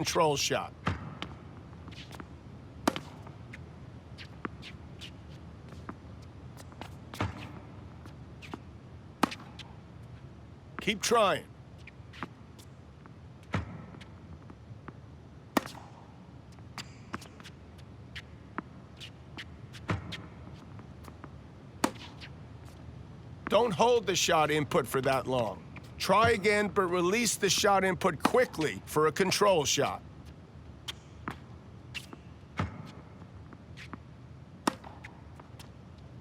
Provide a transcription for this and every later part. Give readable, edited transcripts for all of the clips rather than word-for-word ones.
control shot. Keep trying. Don't hold the shot input for that long. Try again, but release the shot input quickly for a control shot.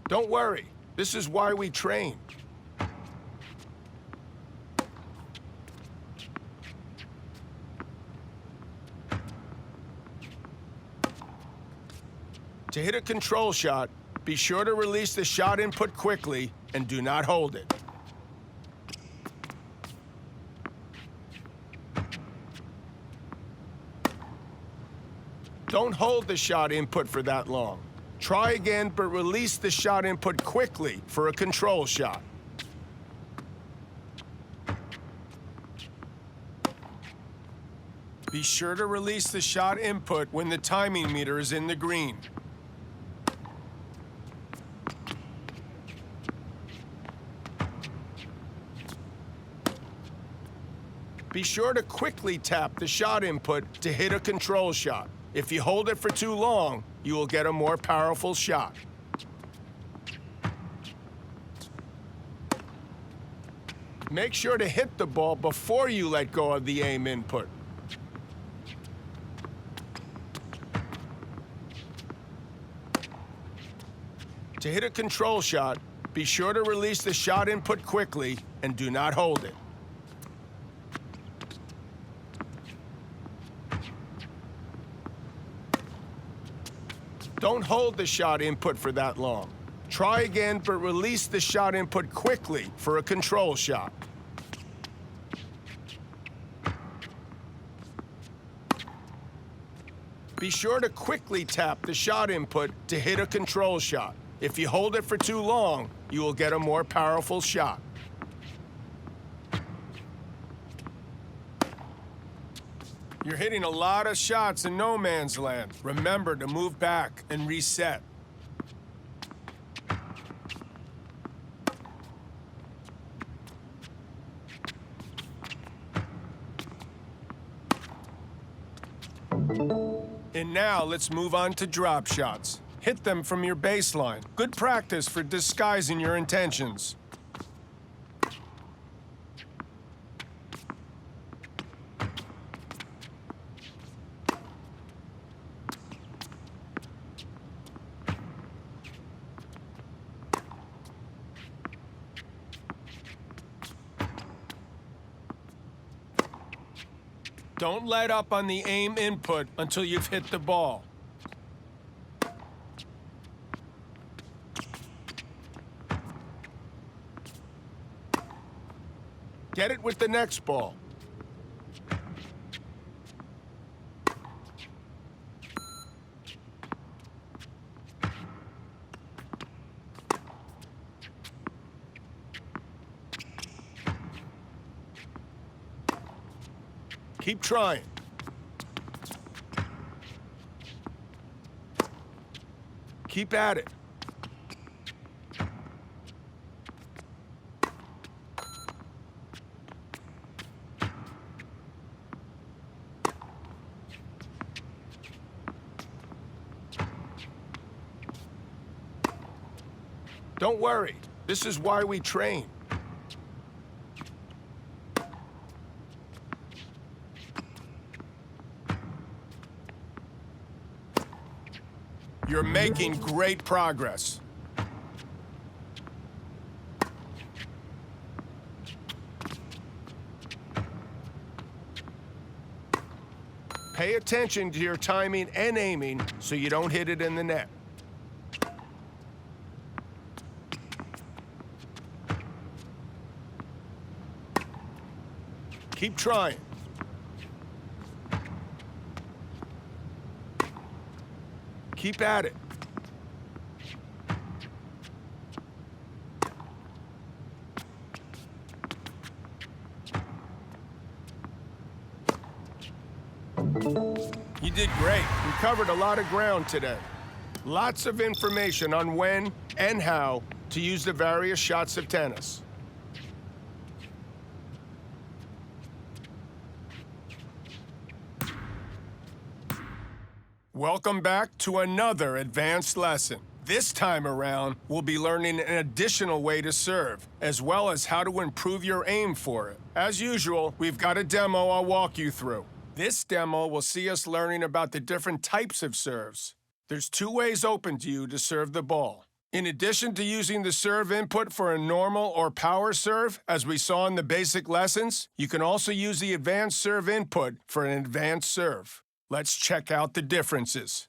Don't worry, this is why we train. To hit a control shot, be sure to release the shot input quickly and do not hold it. Don't hold the shot input for that long. Try again, but release the shot input quickly for a control shot. Be sure to release the shot input when the timing meter is in the green. Be sure to quickly tap the shot input to hit a control shot. If you hold it for too long, you will get a more powerful shot. Make sure to hit the ball before you let go of the aim input. To hit a control shot, be sure to release the shot input quickly and do not hold it. Don't hold the shot input for that long. Try again, but release the shot input quickly for a control shot. Be sure to quickly tap the shot input to hit a control shot. If you hold it for too long, you will get a more powerful shot. You're hitting a lot of shots in no man's land. Remember to move back and reset. And now let's move on to drop shots. Hit them from your baseline. Good practice for disguising your intentions. Don't let up on the aim input until you've hit the ball. Get it with the next ball. Keep trying. Keep at it. Don't worry. This is why we train. You're making great progress. Pay attention to your timing and aiming so you don't hit it in the net. Keep trying. Keep at it. You did great. We covered a lot of ground today. Lots of information on when and how to use the various shots of tennis. Welcome back to another advanced lesson. This time around, we'll be learning an additional way to serve, as well as how to improve your aim for it. As usual, we've got a demo I'll walk you through. This demo will see us learning about the different types of serves. There's two ways open to you to serve the ball. In addition to using the serve input for a normal or power serve, as we saw in the basic lessons, you can also use the advanced serve input for an advanced serve. Let's check out the differences.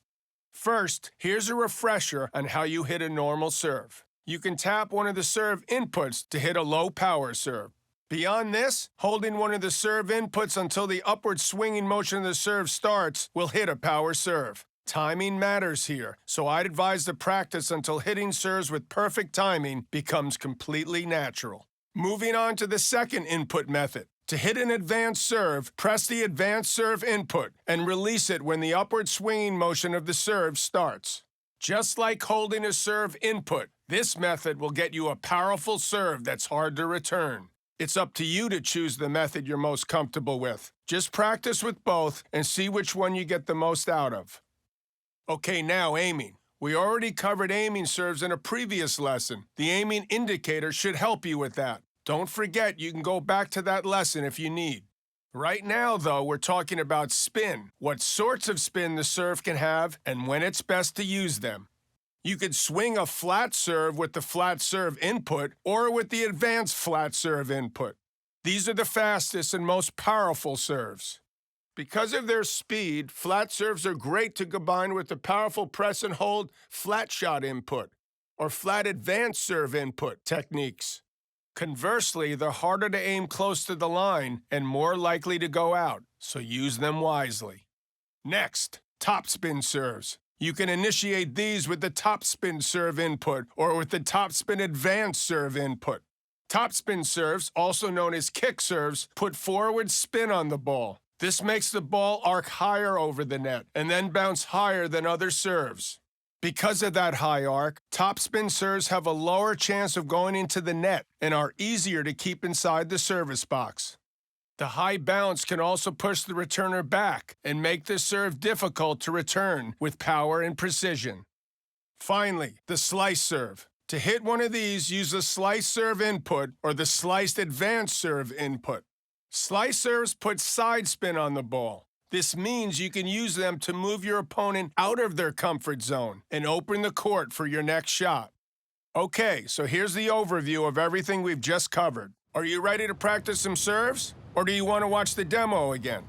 First, here's a refresher on how you hit a normal serve. You can tap one of the serve inputs to hit a low power serve. Beyond this, holding one of the serve inputs until the upward swinging motion of the serve starts will hit a power serve. Timing matters here, so I'd advise to practice until hitting serves with perfect timing becomes completely natural. Moving on to the second input method. To hit an advanced serve, press the advanced serve input and release it when the upward swinging motion of the serve starts. Just like holding a serve input, this method will get you a powerful serve that's hard to return. It's up to you to choose the method you're most comfortable with. Just practice with both and see which one you get the most out of. Okay, now aiming. We already covered aiming serves in a previous lesson. The aiming indicator should help you with that. Don't forget, you can go back to that lesson if you need. Right now, though, we're talking about spin, what sorts of spin the serve can have, and when it's best to use them. You could swing a flat serve with the flat serve input or with the advanced flat serve input. These are the fastest and most powerful serves. Because of their speed, flat serves are great to combine with the powerful press and hold flat shot input or flat advanced serve input techniques. Conversely, they're harder to aim close to the line and more likely to go out, so use them wisely. Next, topspin serves. You can initiate these with the topspin serve input or with the topspin advanced serve input. Topspin serves, also known as kick serves, put forward spin on the ball. This makes the ball arc higher over the net and then bounce higher than other serves. Because of that high arc, topspin serves have a lower chance of going into the net and are easier to keep inside the service box. The high bounce can also push the returner back and make the serve difficult to return with power and precision. Finally, the slice serve. To hit one of these, use the slice serve input or the sliced advanced serve input. Slice serves put side spin on the ball. This means you can use them to move your opponent out of their comfort zone and open the court for your next shot. Okay, so here's the overview of everything we've just covered. Are you ready to practice some serves? Or do you want to watch the demo again?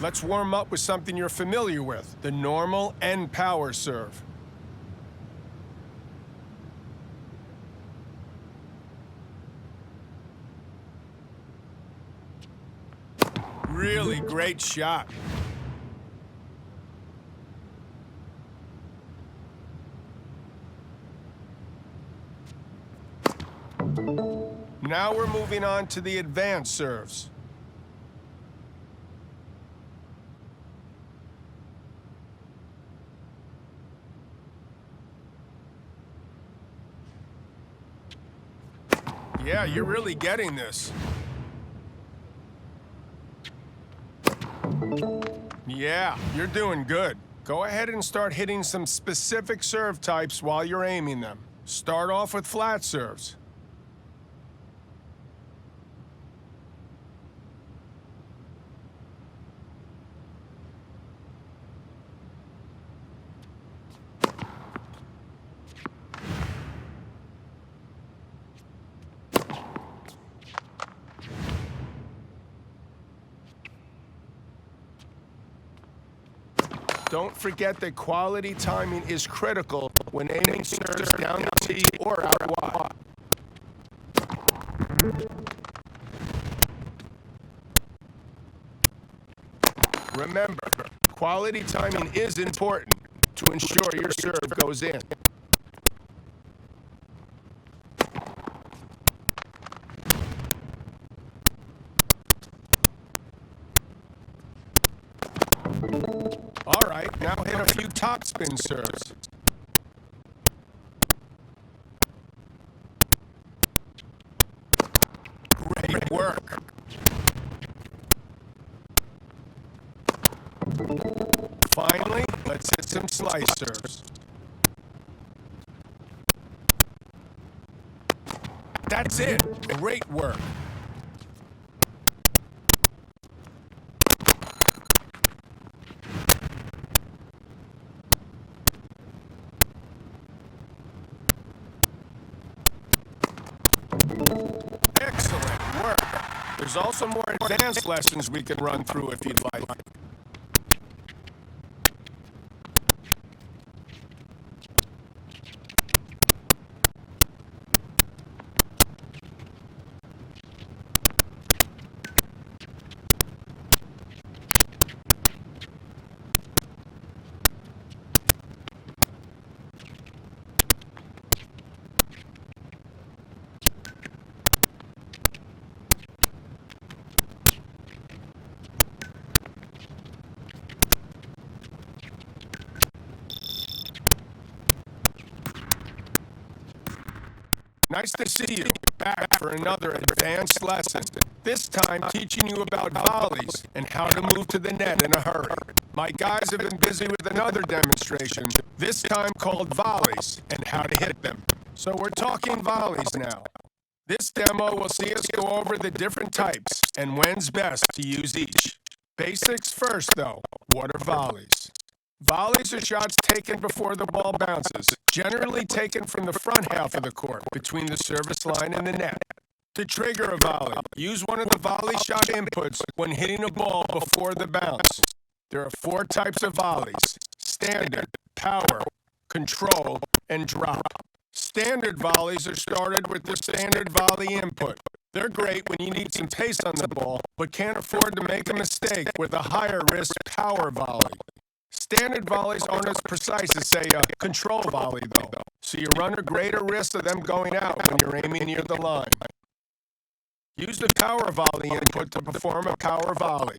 Let's warm up with something you're familiar with, the normal and power serve. Really great shot. Now we're moving on to the advanced serves. Yeah, you're really getting this. Yeah, you're doing good. Go ahead and start hitting some specific serve types while you're aiming them. Start off with flat serves. Don't forget that quality timing is critical when aiming serves down the tee or out wide. Remember, quality timing is important to ensure your serve goes in. All right, now hit a few topspin serves. Great work. Finally, let's hit some slice serves. That's it. Great work. Excellent work. There's also more advanced lessons we can run through if you'd like. Nice to see you back for another advanced lesson. This time teaching you about volleys and how to move to the net in a hurry. My guys have been busy with another demonstration, this time called volleys and how to hit them. So we're talking volleys now. This demo will see us go over the different types and when's best to use each. Basics first though, what are volleys? Volleys are shots taken before the ball bounces, generally taken from the front half of the court, between the service line and the net. To trigger a volley, use one of the volley shot inputs when hitting a ball before the bounce. There are 4 types of volleys: standard, power, control, and drop. Standard volleys are started with the standard volley input. They're great when you need some pace on the ball, but can't afford to make a mistake with a higher risk power volley. Standard volleys aren't as precise as, say, a control volley, though, so you run a greater risk of them going out when you're aiming near the line. Use the power volley input to perform a power volley.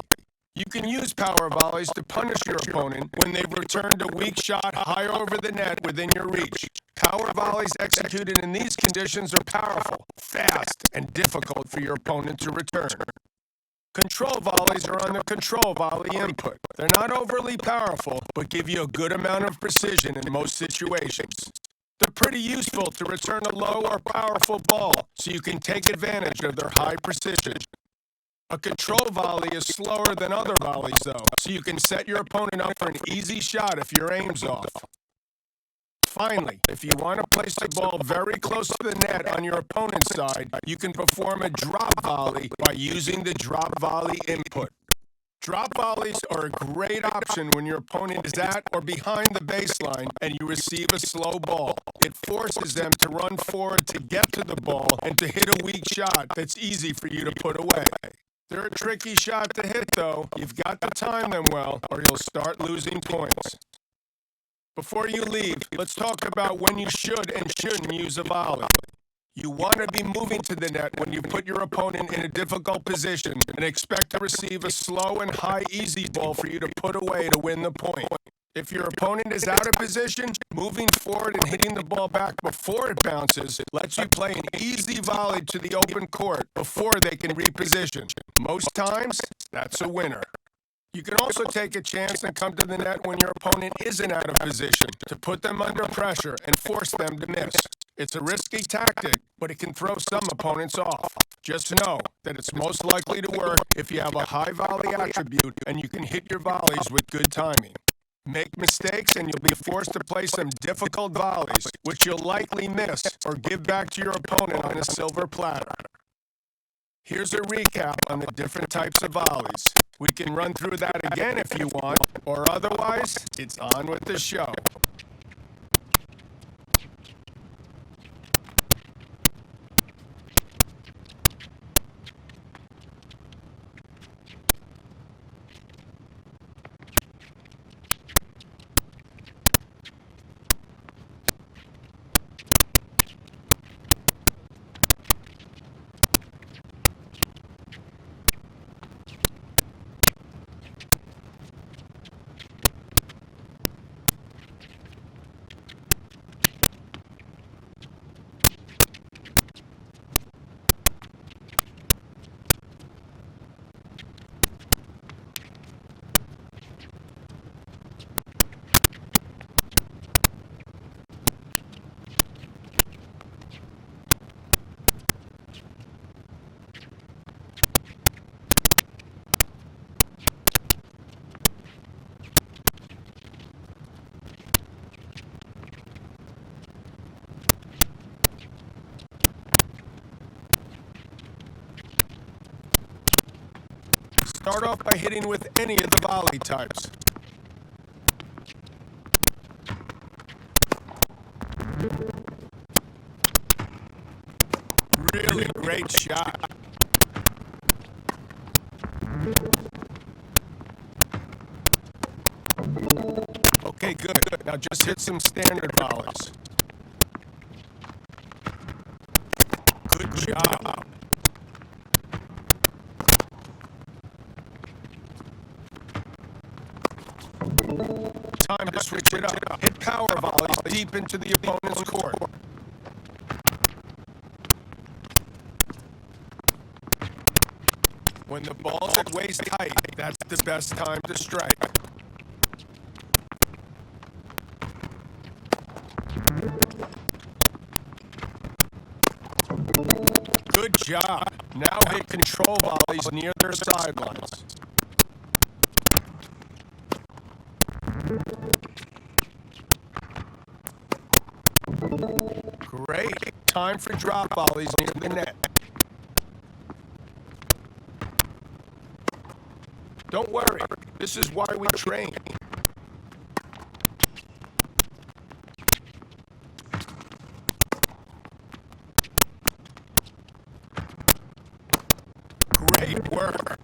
You can use power volleys to punish your opponent when they've returned a weak shot high over the net within your reach. Power volleys executed in these conditions are powerful, fast, and difficult for your opponent to return. Control volleys are on the control volley input. They're not overly powerful, but give you a good amount of precision in most situations. They're pretty useful to return a low or powerful ball, so you can take advantage of their high precision. A control volley is slower than other volleys, though, so you can set your opponent up for an easy shot if your aim's off. Finally, if you want to place the ball very close to the net on your opponent's side, you can perform a drop volley by using the drop volley input. Drop volleys are a great option when your opponent is at or behind the baseline and you receive a slow ball. It forces them to run forward to get to the ball and to hit a weak shot that's easy for you to put away. They're a tricky shot to hit, though. You've got to time them well, or you'll start losing points. Before you leave, let's talk about when you should and shouldn't use a volley. You want to be moving to the net when you put your opponent in a difficult position and expect to receive a slow and high easy ball for you to put away to win the point. If your opponent is out of position, moving forward and hitting the ball back before it bounces lets you play an easy volley to the open court before they can reposition. Most times, that's a winner. You can also take a chance and come to the net when your opponent isn't out of position to put them under pressure and force them to miss. It's a risky tactic, but it can throw some opponents off. Just know that it's most likely to work if you have a high volley attribute and you can hit your volleys with good timing. Make mistakes and you'll be forced to play some difficult volleys, which you'll likely miss or give back to your opponent on a silver platter. Here's a recap on the different types of volleys. We can run through that again if you want, or otherwise, it's on with the show. Start off by hitting with any of the volley types. Really great shot. Okay, good. Now just hit some standard volleys. Good job. Time to switch it up. Hit power volleys deep into the opponent's court. When the ball's at waist height, that's the best time to strike. Good job. Now hit control volleys near their sidelines. Great. Time for drop volleys near the net. Don't worry. This is why we train. Great work.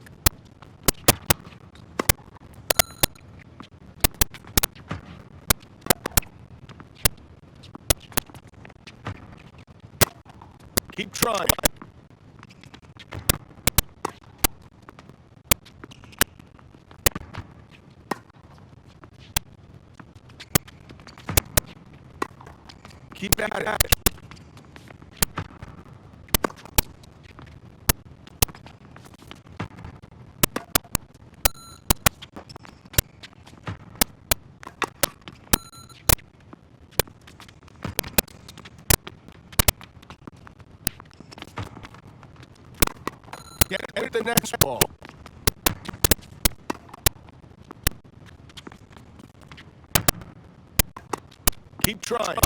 Keep trying. Keep at it. Get the next ball. Keep trying.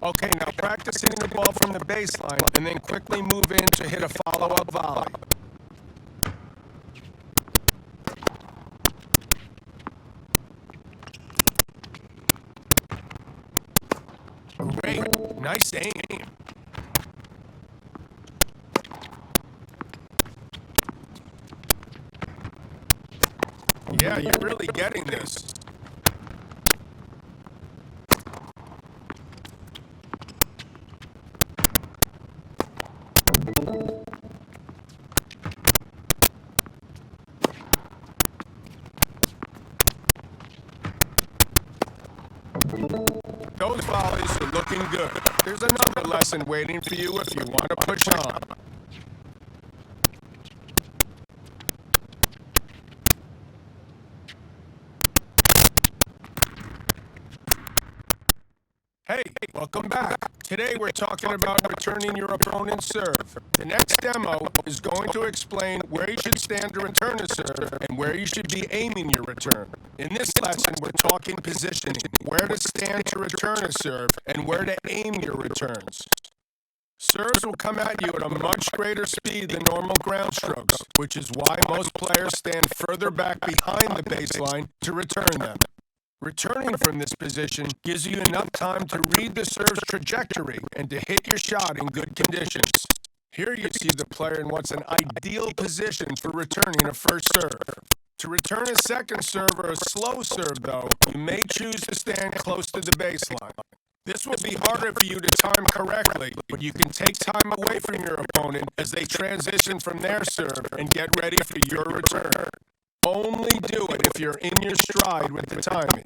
Okay, now practicing the ball from the baseline and then quickly move in to hit a follow-up volley. Great. Nice aim. Yeah, you're really getting this. Those volleys are looking good. There's another lesson waiting for you if you want to push on. Hey, welcome back. Today we're talking about returning your opponent's serve. The next demo is going to explain where you should stand to return a serve and where you should be aiming your return. In this lesson, we're talking positioning, where to stand to return a serve and where to aim your returns. Serves will come at you at a much greater speed than normal ground strokes, which is why most players stand further back behind the baseline to return them. Returning from this position gives you enough time to read the serve's trajectory and to hit your shot in good conditions. Here you see the player in what's an ideal position for returning a first serve. To return a second serve or a slow serve, though, you may choose to stand close to the baseline. This will be harder for you to time correctly, but you can take time away from your opponent as they transition from their serve and get ready for your return. Only do it if you're in your stride with the timing.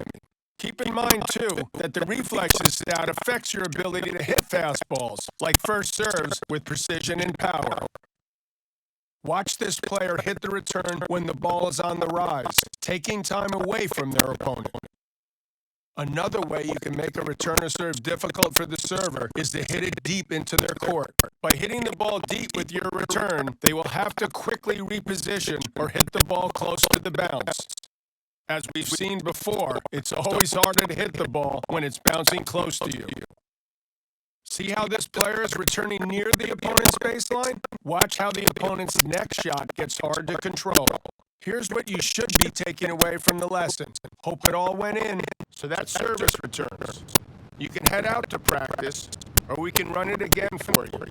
Keep in mind, too, that the reflexes stat affects your ability to hit fastballs, like first serves, with precision and power. Watch this player hit the return when the ball is on the rise, taking time away from their opponent. Another way you can make a returner serve difficult for the server is to hit it deep into their court. By hitting the ball deep with your return, they will have to quickly reposition or hit the ball close to the bounce. As we've seen before, it's always harder to hit the ball when it's bouncing close to you. See how this player is returning near the opponent's baseline? Watch how the opponent's next shot gets hard to control. Here's what you should be taking away from the lesson. Hope it all went in, so that service returns. You can head out to practice, or we can run it again for you.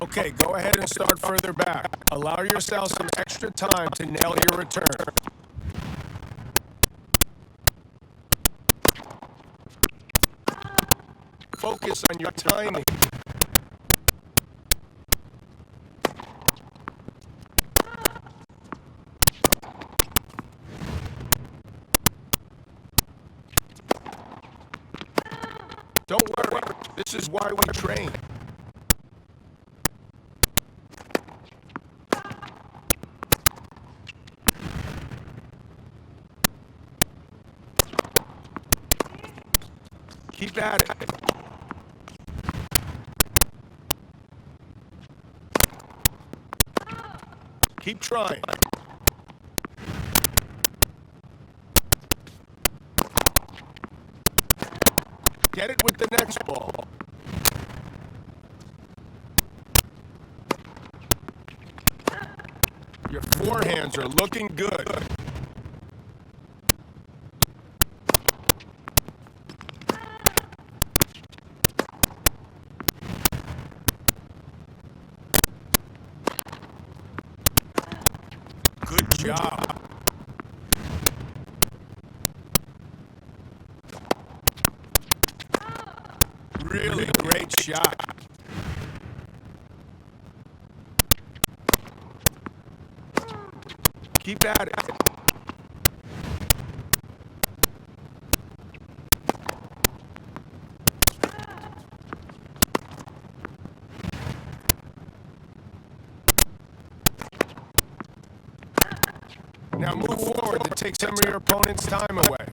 Okay, go ahead and start further back. Allow yourself some extra time to nail your return. Focus on your timing. Don't worry, this is why we train. Keep at it. Keep trying. Get it with the next ball. Your forehands are looking good. Good job. Really great shot. Keep at it. Now move forward to take some of your opponent's time away.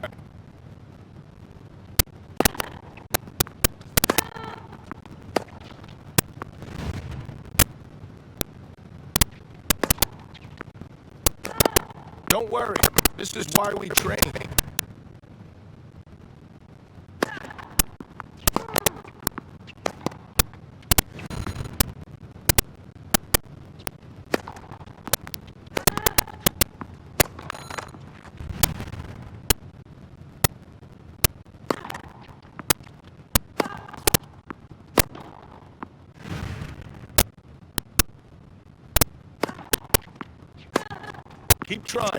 Don't worry, this is why we train. Keep trying.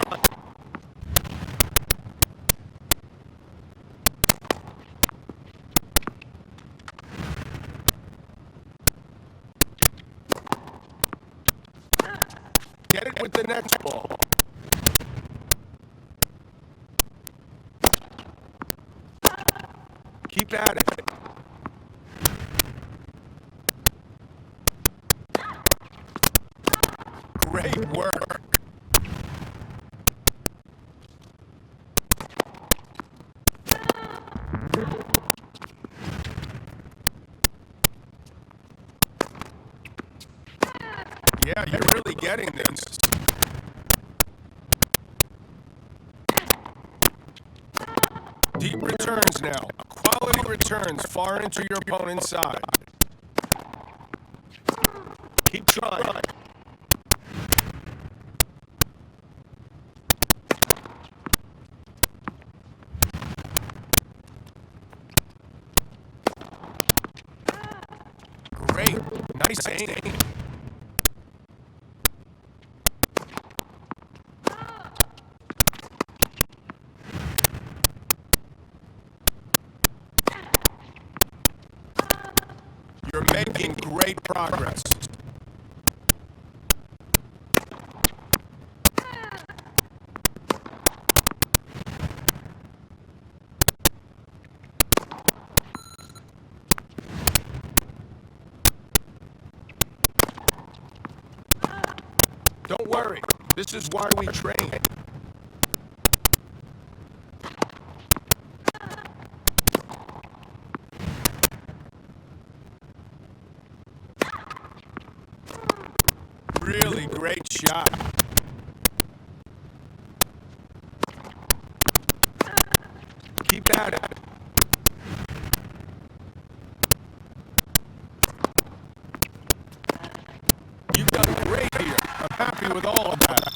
Get it with the next ball. Keep at it. Great work. Yeah, you're really getting this. Deep returns now. Quality returns far into your opponent's side. Keep trying. Great. Nice aim. You're making great progress. Don't worry, this is why we train. Really great shot. Keep at it. You've done great here. I'm happy with all of that.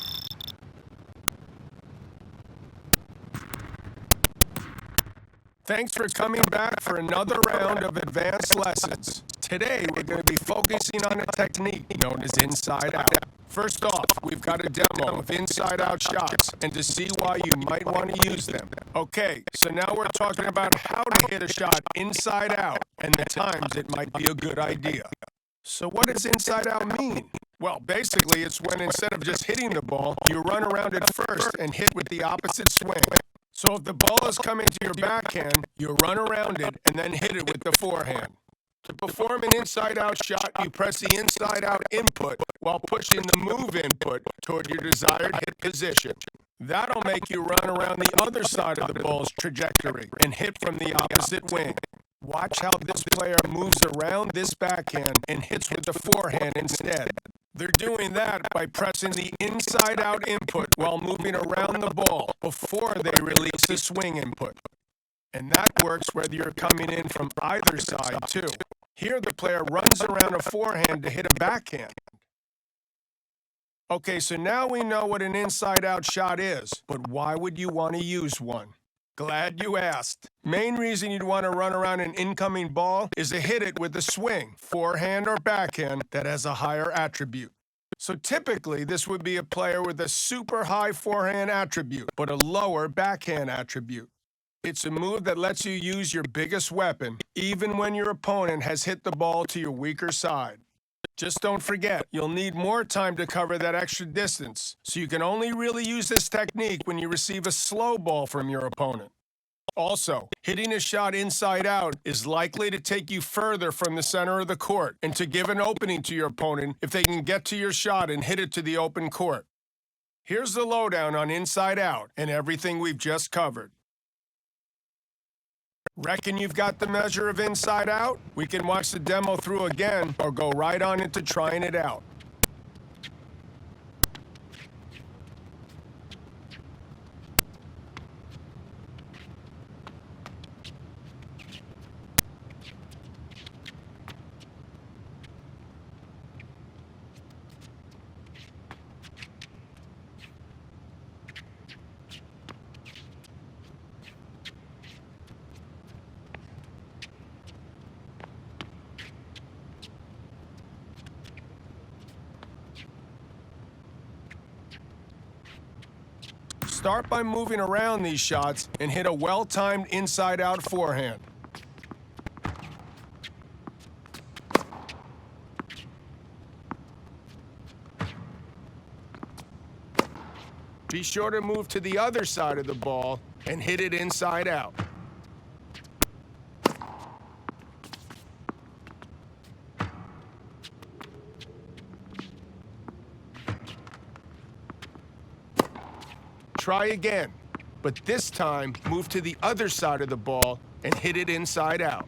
Thanks for coming back for another round of advanced lessons. Today, we're going to be focusing on a technique known as inside out. First off, we've got a demo of inside-out shots and to see why you might want to use them. Okay, so now we're talking about how to hit a shot inside out and the times it might be a good idea. So what does inside out mean? Well, basically, it's when instead of just hitting the ball, you run around it first and hit with the opposite swing. So if the ball is coming to your backhand, you run around it and then hit it with the forehand. To perform an inside-out shot, you press the inside-out input while pushing the move input toward your desired hit position. That'll make you run around the other side of the ball's trajectory and hit from the opposite wing. Watch how this player moves around this backhand and hits with the forehand instead. They're doing that by pressing the inside-out input while moving around the ball before they release the swing input. And that works whether you're coming in from either side, too. Here, the player runs around a forehand to hit a backhand. Okay, so now we know what an inside-out shot is, but why would you want to use one? Glad you asked. Main reason you'd want to run around an incoming ball is to hit it with a swing, forehand or backhand, that has a higher attribute. So typically, this would be a player with a super high forehand attribute, but a lower backhand attribute. It's a move that lets you use your biggest weapon, even when your opponent has hit the ball to your weaker side. Just don't forget, you'll need more time to cover that extra distance, so you can only really use this technique when you receive a slow ball from your opponent. Also, hitting a shot inside out is likely to take you further from the center of the court and to give an opening to your opponent if they can get to your shot and hit it to the open court. Here's the lowdown on inside out and everything we've just covered. Reckon you've got the measure of inside out? We can watch the demo through again or go right on into trying it out. Start by moving around these shots and hit a well-timed inside-out forehand. Be sure to move to the other side of the ball and hit it inside out. Try again, but this time move to the other side of the ball and hit it inside out.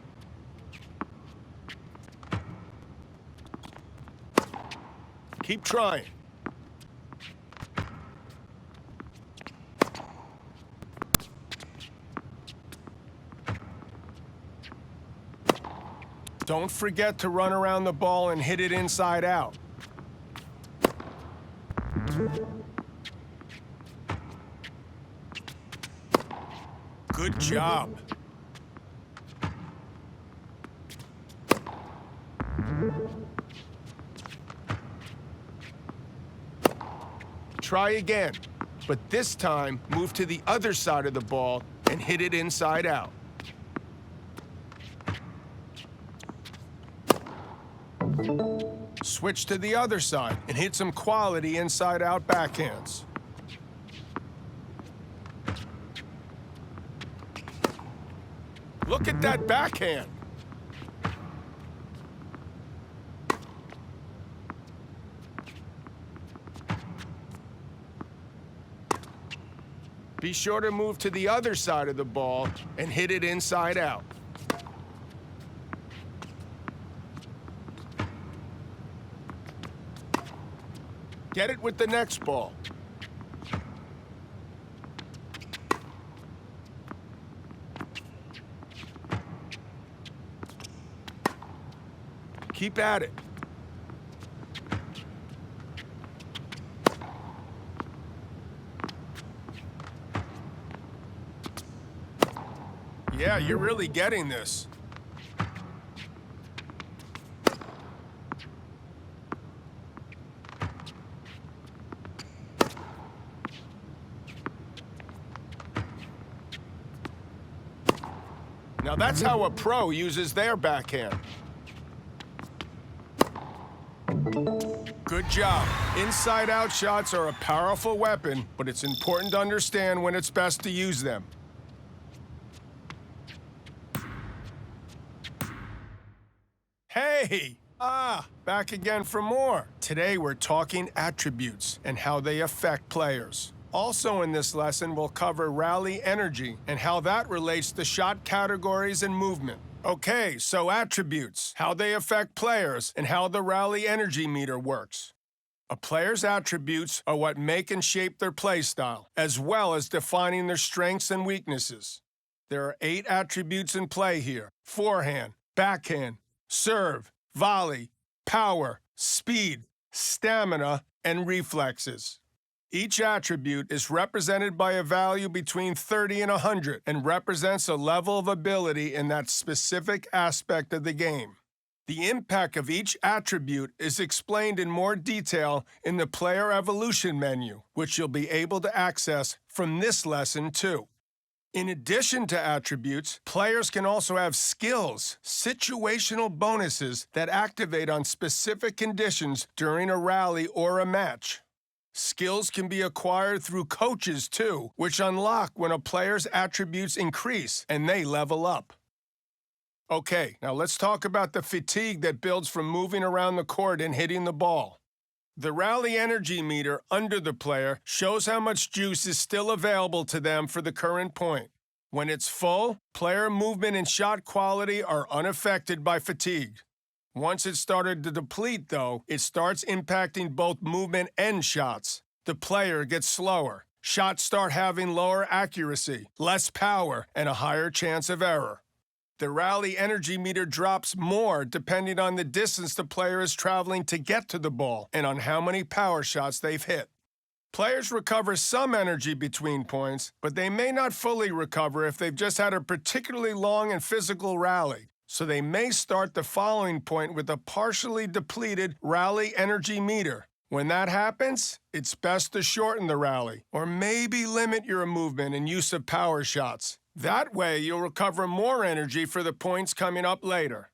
Keep trying. Don't forget to run around the ball and hit it inside out. Good job. Try again, but this time move to the other side of the ball and hit it inside out. Switch to the other side and hit some quality inside-out backhands. Look at that backhand. Be sure to move to the other side of the ball and hit it inside out. Get it with the next ball. Keep at it. Yeah, you're really getting this. Now that's how a pro uses their backhand. Good job. Inside-out shots are a powerful weapon, but it's important to understand when it's best to use them. Hey! Back again for more. Today we're talking attributes and how they affect players. Also in this lesson, we'll cover rally energy and how that relates to shot categories and movement. Okay, so attributes, how they affect players, and how the rally energy meter works. A player's attributes are what make and shape their play style, as well as defining their strengths and weaknesses. There are 8 attributes in play here: forehand, backhand, serve, volley, power, speed, stamina, and reflexes. Each attribute is represented by a value between 30 and 100 and represents a level of ability in that specific aspect of the game. The impact of each attribute is explained in more detail in the Player Evolution menu, which you'll be able to access from this lesson too. In addition to attributes, players can also have skills, situational bonuses that activate on specific conditions during a rally or a match. Skills can be acquired through coaches too, which unlock when a player's attributes increase and they level up. Okay, now let's talk about the fatigue that builds from moving around the court and hitting the ball. The rally energy meter under the player shows how much juice is still available to them for the current point. When it's full, player movement and shot quality are unaffected by fatigue. Once it started to deplete, though, it starts impacting both movement and shots. The player gets slower. Shots start having lower accuracy, less power, and a higher chance of error. The rally energy meter drops more depending on the distance the player is traveling to get to the ball and on how many power shots they've hit. Players recover some energy between points, but they may not fully recover if they've just had a particularly long and physical rally, so they may start the following point with a partially depleted rally energy meter. When that happens, it's best to shorten the rally, or maybe limit your movement and use of power shots. That way, you'll recover more energy for the points coming up later.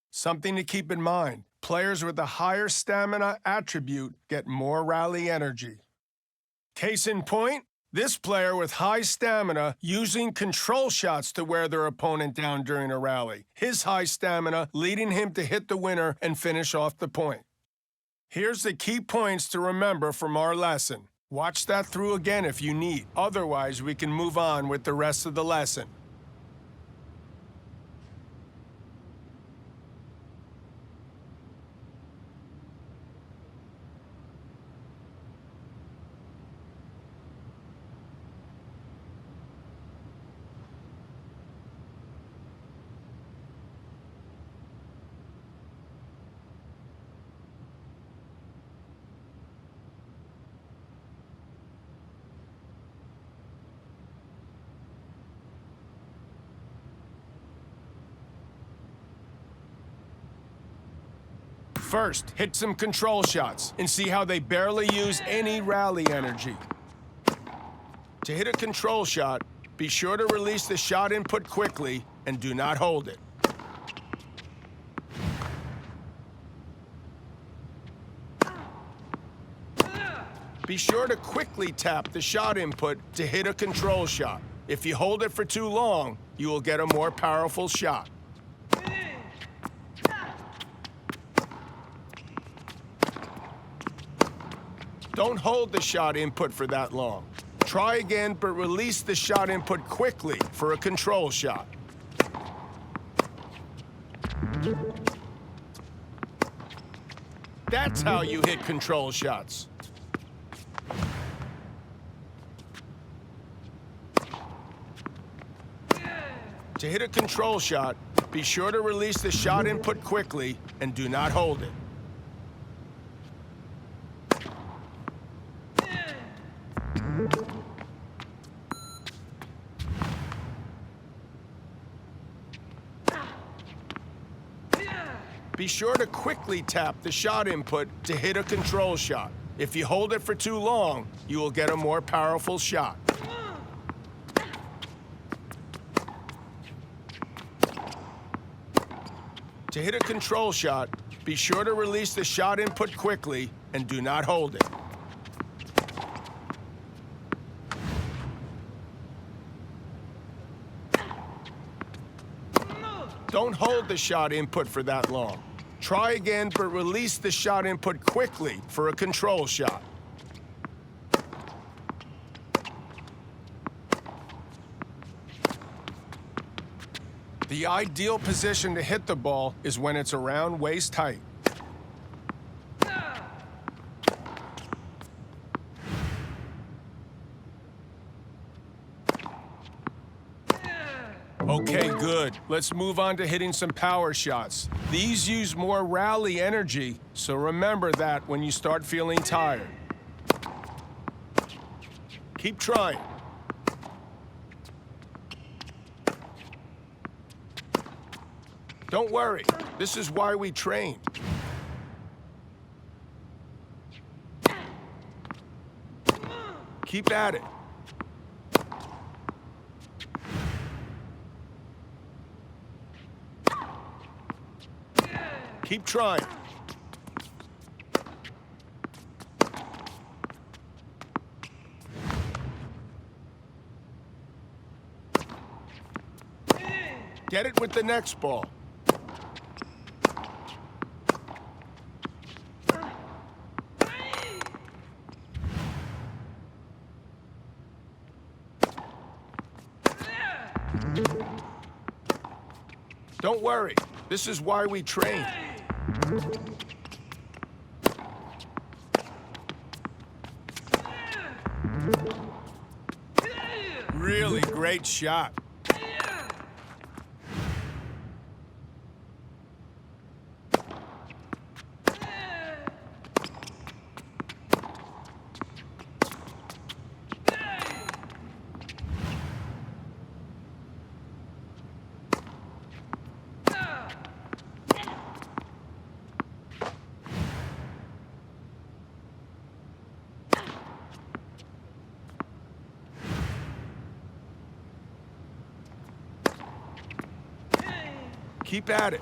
Something to keep in mind, players with a higher stamina attribute get more rally energy. Case in point, this player with high stamina using control shots to wear their opponent down during a rally, his high stamina leading him to hit the winner and finish off the point. Here's the key points to remember from our lesson. Watch that through again if you need. Otherwise, we can move on with the rest of the lesson. First, hit some control shots and see how they barely use any rally energy. To hit a control shot, be sure to release the shot input quickly and do not hold it. Be sure to quickly tap the shot input to hit a control shot. If you hold it for too long, you will get a more powerful shot. Don't hold the shot input for that long. Try again, but release the shot input quickly for a control shot. That's how you hit control shots. To hit a control shot, be sure to release the shot input quickly and do not hold it. Be sure to quickly tap the shot input to hit a control shot. If you hold it for too long, you will get a more powerful shot. To hit a control shot, be sure to release the shot input quickly and do not hold it. Don't hold the shot input for that long. Try again, but release the shot input quickly for a control shot. The ideal position to hit the ball is when it's around waist height. Okay, good. Let's move on to hitting some power shots. These use more rally energy, so remember that when you start feeling tired. Keep trying. Don't worry, this is why we train. Keep at it. Keep trying. Get it with the next ball. Don't worry, this is why we train. Really great shot. Keep at it.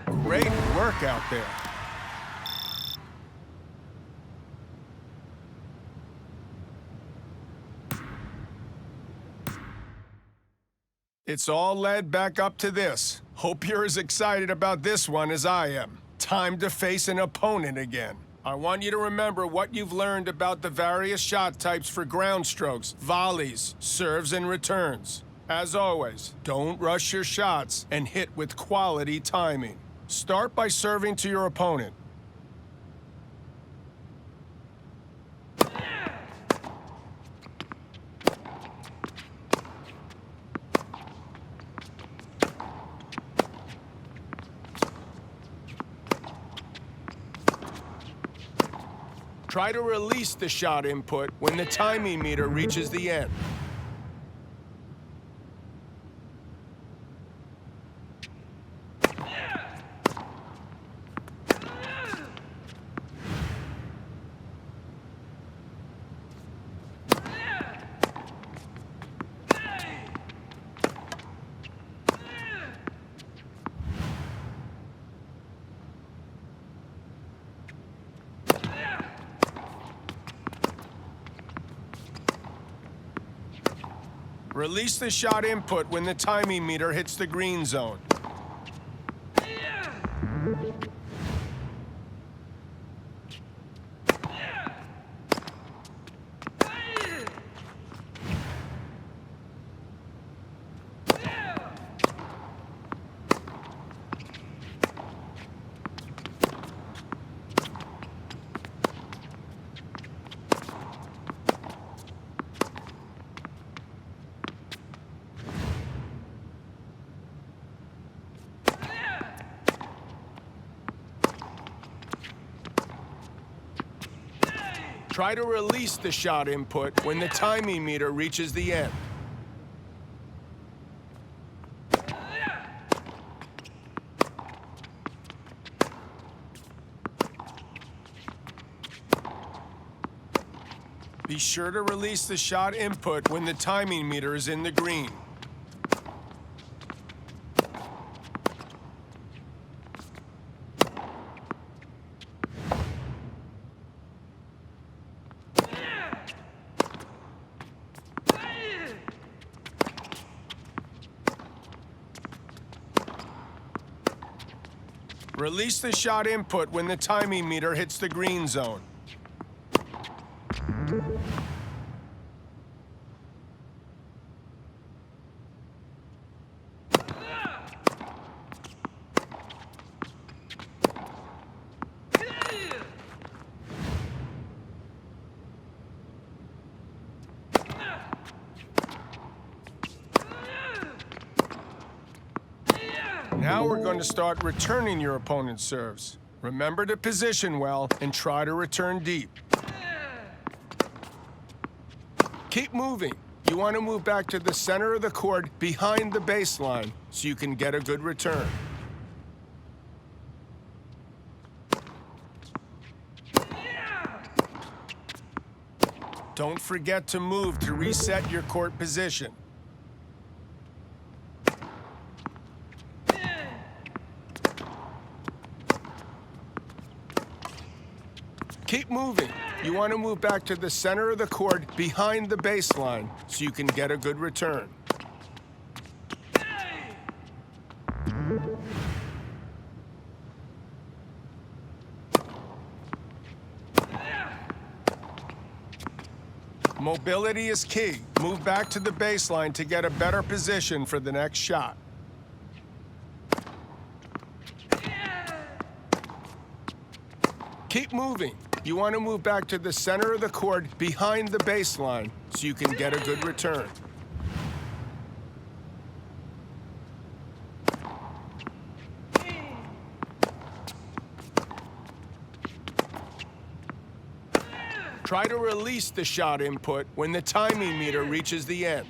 Great work out there. It's all led back up to this. Hope you're as excited about this one as I am. Time to face an opponent again. I want you to remember what you've learned about the various shot types for ground strokes, volleys, serves, and returns. As always, don't rush your shots and hit with quality timing. Start by serving to your opponent. Try to release the shot input when the timing meter reaches the end. Release the shot input when the timing meter hits the green zone. Try to release the shot input when the timing meter reaches the end. Be sure to release the shot input when the timing meter is in the green. Release the shot input when the timing meter hits the green zone. Now we're going to start returning your opponent's serves. Remember to position well and try to return deep. Keep moving. You want to move back to the center of the court behind the baseline so you can get a good return. Don't forget to move to reset your court position. Keep moving. You want to move back to the center of the court behind the baseline so you can get a good return. Mobility is key. Move back to the baseline to get a better position for the next shot. Keep moving. You want to move back to the center of the court behind the baseline so you can get a good return. Try to release the shot input when the timing meter reaches the end.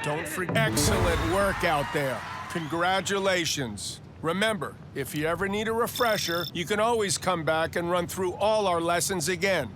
Don't forget. Excellent work out there. Congratulations. Remember, if you ever need a refresher, you can always come back and run through all our lessons again.